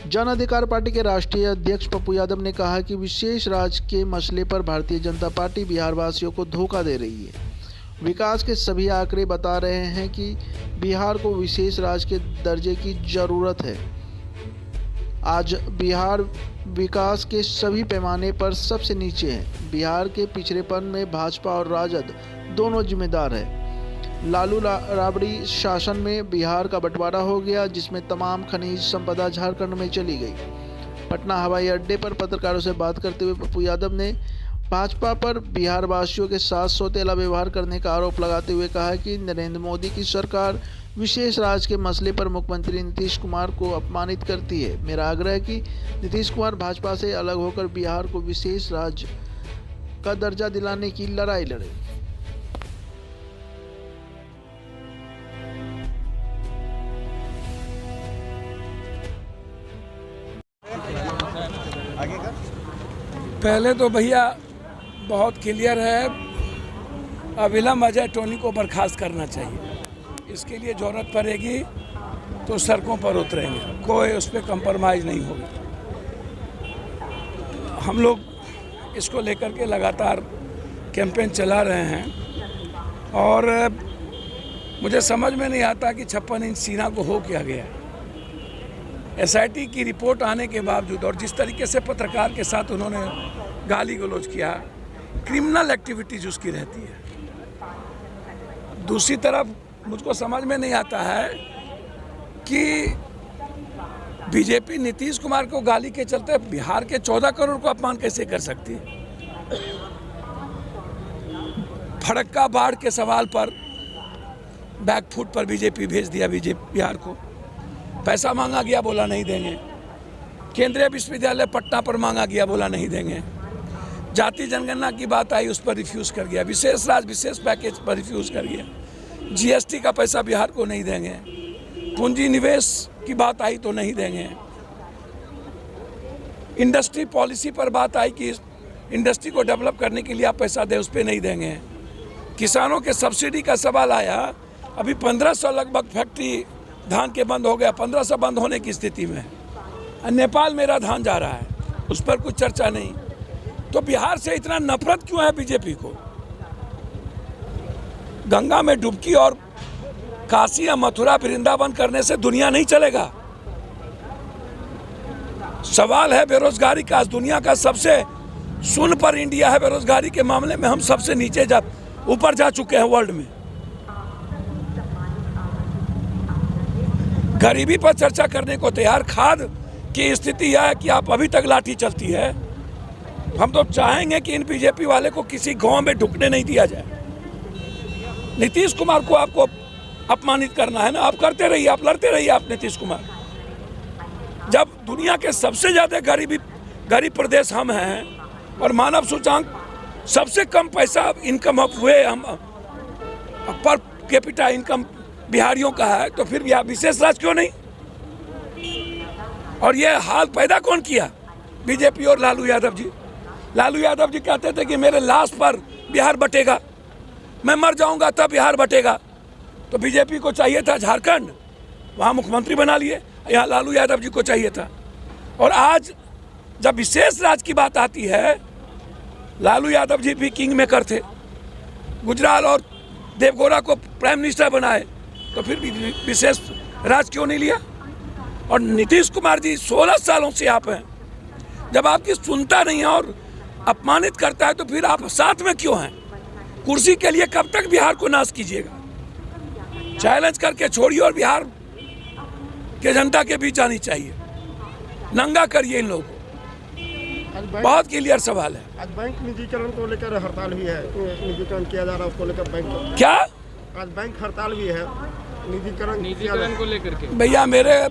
जन अधिकार पार्टी के राष्ट्रीय अध्यक्ष पप्पू यादव ने कहा कि विशेष राज्य के मसले पर भारतीय जनता पार्टी बिहार वासियों को धोखा दे रही है। विकास के सभी आंकड़े बता रहे हैं कि बिहार को विशेष राज्य के दर्जे की जरूरत है। आज बिहार विकास के सभी पैमाने पर सबसे नीचे है। बिहार के पिछड़ेपन में भाजपा और राजद दोनों जिम्मेदार है। लालू राबड़ी शासन में बिहार का बंटवारा हो गया, जिसमें तमाम खनिज संपदा झारखंड में चली गई। पटना हवाई अड्डे पर पत्रकारों से बात करते हुए पप्पू यादव ने भाजपा पर बिहार वासियों के साथ सौतेला व्यवहार करने का आरोप लगाते हुए कहा कि नरेंद्र मोदी की सरकार विशेष राज्य के मसले पर मुख्यमंत्री नीतीश कुमार को अपमानित करती है। मेरा आग्रह है कि नीतीश कुमार भाजपा से अलग होकर बिहार को विशेष राज्य का दर्जा दिलाने की लड़ाई लड़े। पहले तो भैया बहुत क्लियर है, अविलंब अजय टोनी को बर्खास्त करना चाहिए। इसके लिए ज़रूरत पड़ेगी तो सड़कों पर उतरेंगे, कोई उस पर कंप्रोमाइज़ नहीं होगा। हम लोग इसको लेकर के लगातार कैंपेन चला रहे हैं और मुझे समझ में नहीं आता कि 56 इंच सीना को हो क्या गया। एसआईटी की रिपोर्ट आने के बावजूद और जिस तरीके से पत्रकार के साथ उन्होंने गाली गलौज किया, क्रिमिनल एक्टिविटीज उसकी रहती है। दूसरी तरफ मुझको समझ में नहीं आता है कि बीजेपी नीतीश कुमार को गाली के चलते बिहार के 14 करोड़ को अपमान कैसे कर सकती है। फड़क्का बाढ़ के सवाल पर बैकफुट पर बीजेपी भेज दिया बिहार को। पैसा मांगा गया, बोला नहीं देंगे। केंद्रीय विश्वविद्यालय पटना पर मांगा गया, बोला नहीं देंगे। जाति जनगणना की बात आई, उस पर रिफ्यूज कर गया। विशेष राज्य विशेष पैकेज पर रिफ्यूज कर गया। जीएसटी का पैसा बिहार को नहीं देंगे। पूंजी निवेश की बात आई तो नहीं देंगे। इंडस्ट्री पॉलिसी पर बात आई कि इंडस्ट्री को डेवलप करने के लिए आप पैसा दें, उस पर नहीं देंगे। किसानों के सब्सिडी का सवाल आया, अभी 1500 लगभग फैक्ट्री धान के बंद हो गया, 1500 बंद होने की स्थिति में। नेपाल मेरा धान जा रहा है, उस पर कुछ चर्चा नहीं। तो बिहार से इतना नफरत क्यों है बीजेपी को? गंगा में डुबकी और काशी या मथुरा वृंदावन करने से दुनिया नहीं चलेगा। सवाल है बेरोजगारी का। दुनिया का सबसे शून्य पर इंडिया है बेरोजगारी के मामले में। हम सबसे नीचे ऊपर जा चुके हैं वर्ल्ड में। गरीबी पर चर्चा करने को तैयार। खाद की स्थिति यह है कि आप अभी तक लाठी चलती है। हम तो चाहेंगे कि इन बीजेपी वाले को किसी गांव में ढुकने नहीं दिया जाए। नीतीश कुमार को आपको अपमानित करना है ना, आप करते रहिए, आप लड़ते रहिए। आप नीतीश कुमार, जब दुनिया के सबसे ज्यादा गरीब प्रदेश हम हैं और मानव सूचकांक सबसे कम पैसा इनकम हुए हम पर कैपिटा इनकम बिहारियों का है, तो फिर विशेष राज्य क्यों नहीं? और ये हाल पैदा कौन किया? बीजेपी और लालू यादव जी। लालू यादव जी कहते थे कि मेरे लाश पर बिहार बटेगा, मैं मर जाऊंगा तब बिहार बटेगा। तो बीजेपी को चाहिए था झारखंड, वहाँ मुख्यमंत्री बना लिए। यहाँ लालू यादव जी को चाहिए था। और आज जब विशेष राज्य की बात आती है, लालू यादव जी भी किंग मेकर थे। गुजराल और देवगौड़ा को प्राइम मिनिस्टर बनाए, तो फिर विशेष राज्य क्यों नहीं लिया? और नीतीश कुमार जी 16 सालों से आप हैं। जब आपकी सुनता नहीं है और अपमानित करता है, तो फिर आप साथ में क्यों हैं? कुर्सी के लिए कब तक बिहार को नाश कीजिएगा? चैलेंज करके छोड़िए और बिहार के जनता के बीच आनी चाहिए। नंगा करिए इन लोगों को। बहुत क्लियर सवाल है। आज बैंक निजीकरण को लेकर हड़ताल भी है, निजीकरण किया जा रहा है, उसको लेकर बैंक क्या आज बैंक हड़ताल भी है निजीकरण को लेकर के। भैया मेरे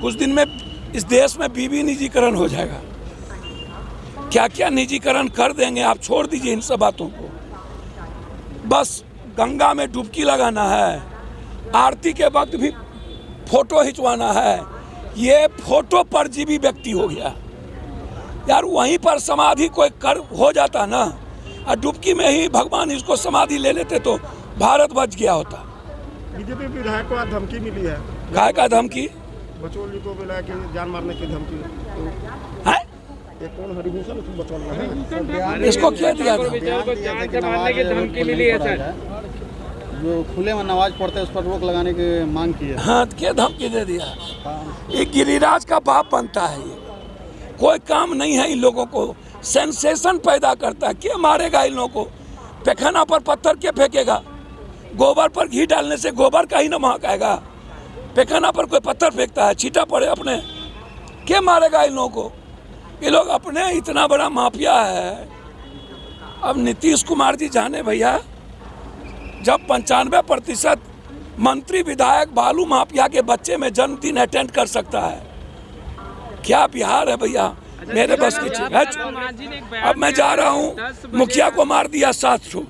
कुछ दिन में इस देश में बीबी निजीकरण हो जाएगा। क्या क्या निजीकरण कर देंगे, आप छोड़ दीजिए इन सब बातों को। बस गंगा में डुबकी लगाना है, आरती के वक्त भी फोटो खिंचवाना है। ये फोटो परजीवी व्यक्ति हो गया यार। वहीं पर समाधि कोई कर हो जाता ना, और डुबकी में ही भगवान इसको समाधि ले लेते तो भारत बच गया होता। बीजेपी विधायक को आज धमकी मिली है। काय का धमकी? बचौल जी को मिला कि जान मारने की धमकी। है ये कौन हरिभूषण बचौल है? इसको क्या दिया था? जान से मारने की धमकी मिली है सर। जो खुले में नमाज पढ़ते हैं उस पर रोक लगाने की मांग की है। हाँ, क्या धमकी दे दिया? ये गिरिराज का बाप बनता है। ये कोई काम नहीं है इन लोगों को, सेंसेशन पैदा करता है। क्या मारेगा इन लोगों को? पैखाना पर पत्थर क्या फेंकेगा? गोबर पर घी डालने से गोबर का ही न महक आएगा। पैखाना पर कोई पत्थर फेंकता है, छींटा पड़े अपने, क्या मारेगा इन लोगों को? ये लोग अपने इतना बड़ा माफिया है। अब नीतीश कुमार जी जाने भैया, जब 95% मंत्री विधायक बालू माफिया के बच्चे में जन्मदिन अटेंड कर सकता है, क्या बिहार है भैया? मेरे बस की चीज है। अब मैं जा रहा हूँ, मुखिया को मार दिया 700,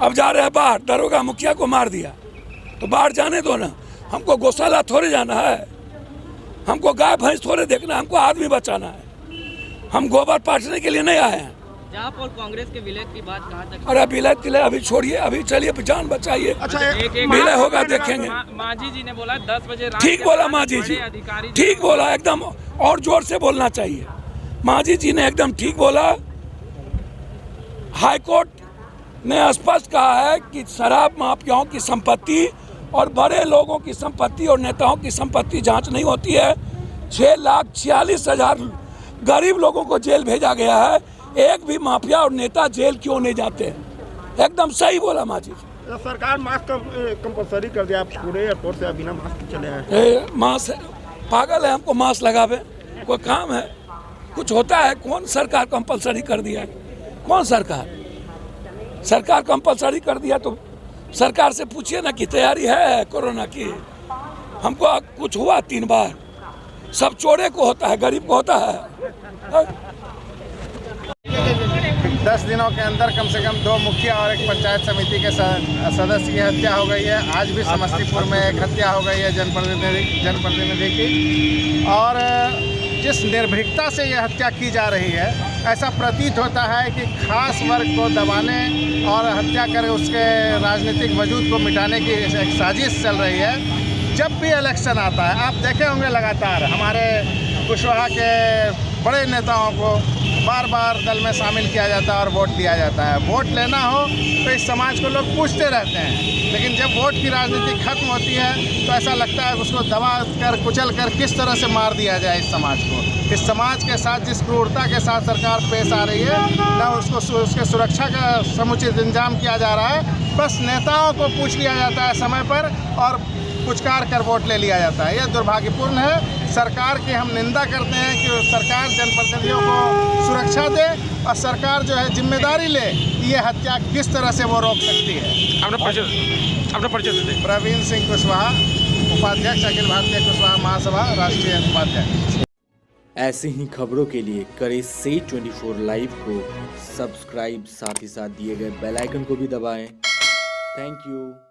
अब जा रहे हैं बाहर, दरोगा मुखिया को मार दिया, तो बाहर जाने दो ना। हमको गौशाला थोड़े जाना है, हमको गाय भैंस थोड़े देखना है, हमको आदमी बचाना है। हम गोबर पाटने के लिए नहीं आए हैं। आप और कांग्रेस के विलय की बात कहाँ तक? अरे विलय तिलय अभी छोड़िए, अभी चलिए जान बचाइए। अच्छा, विलय होगा देखेंगे। मांझी जी ने बोला 10 बजे ठीक बोला मांझी जी, ठीक बोला, एकदम और जोर से बोलना चाहिए। मांझी जी ने एकदम ठीक बोला। हाईकोर्ट ने स्पष्ट कहा है कि शराब माफियाओं की संपत्ति और बड़े लोगों की संपत्ति और नेताओं की संपत्ति जांच नहीं होती है। 6,46,000 गरीब लोगों को जेल भेजा गया है, एक भी माफिया और नेता जेल क्यों नहीं जाते? एकदम सही बोला मांझी जी। सरकार मास्क कंपलसरी कर दिया, पूरे एयरपोर्ट से बिना मास्क चले हैं। मास्क पागल है, हमको मास्क लगावे कोई काम है? कुछ होता है? कौन सरकार कंपलसरी कर दिया है? कौन सरकार? सरकार कंपलसरी कर दिया तो सरकार से पूछिए ना कि तैयारी है कोरोना की। हमको कुछ हुआ 3 बार, सब चोरे को होता है, गरीब को होता है। 10 दिनों के अंदर कम से कम 2 मुखिया और एक पंचायत समिति के सदस्य की हत्या हो गई है। आज भी समस्तीपुर में एक हत्या हो गई है जनप्रतिनिधि की। और जिस निर्भीकता से यह हत्या की जा रही है, ऐसा प्रतीत होता है कि खास वर्ग को दबाने और हत्या कर उसके राजनीतिक वजूद को मिटाने की एक साजिश चल रही है। जब भी इलेक्शन आता है, आप देखे होंगे लगातार हमारे कुशवाहा के बड़े नेताओं को बार बार दल में शामिल किया जाता है और वोट दिया जाता है। वोट लेना हो तो इस समाज को लोग पूछते रहते हैं, लेकिन जब वोट की राजनीति खत्म होती है तो ऐसा लगता है उसको दबा कर कुचल कर किस तरह से मार दिया जाए इस समाज को। इस समाज के साथ जिस क्रूरता के साथ सरकार पेश आ रही है, न उसके सुरक्षा का समुचित इंतजाम किया जा रहा है। बस नेताओं को पूछ लिया जाता है समय पर और पुचकार कर वोट ले लिया जाता है। यह दुर्भाग्यपूर्ण है। सरकार की हम निंदा करते हैं कि सरकार जनप्रतिनिधियों को सुरक्षा दे और सरकार जो है जिम्मेदारी ले, ये हत्या किस तरह से वो रोक सकती है। अपना परिचय दे। प्रवीण सिंह कुशवाहा, उपाध्यक्ष अखिल भारतीय कुशवाहा महासभा, राष्ट्रीय उपाध्यक्ष। ऐसे ही खबरों के लिए करें से 24 लाइव को सब्सक्राइब, साथ ही साथ दिए गए बेल आइकन को भी दबाएं। Thank you.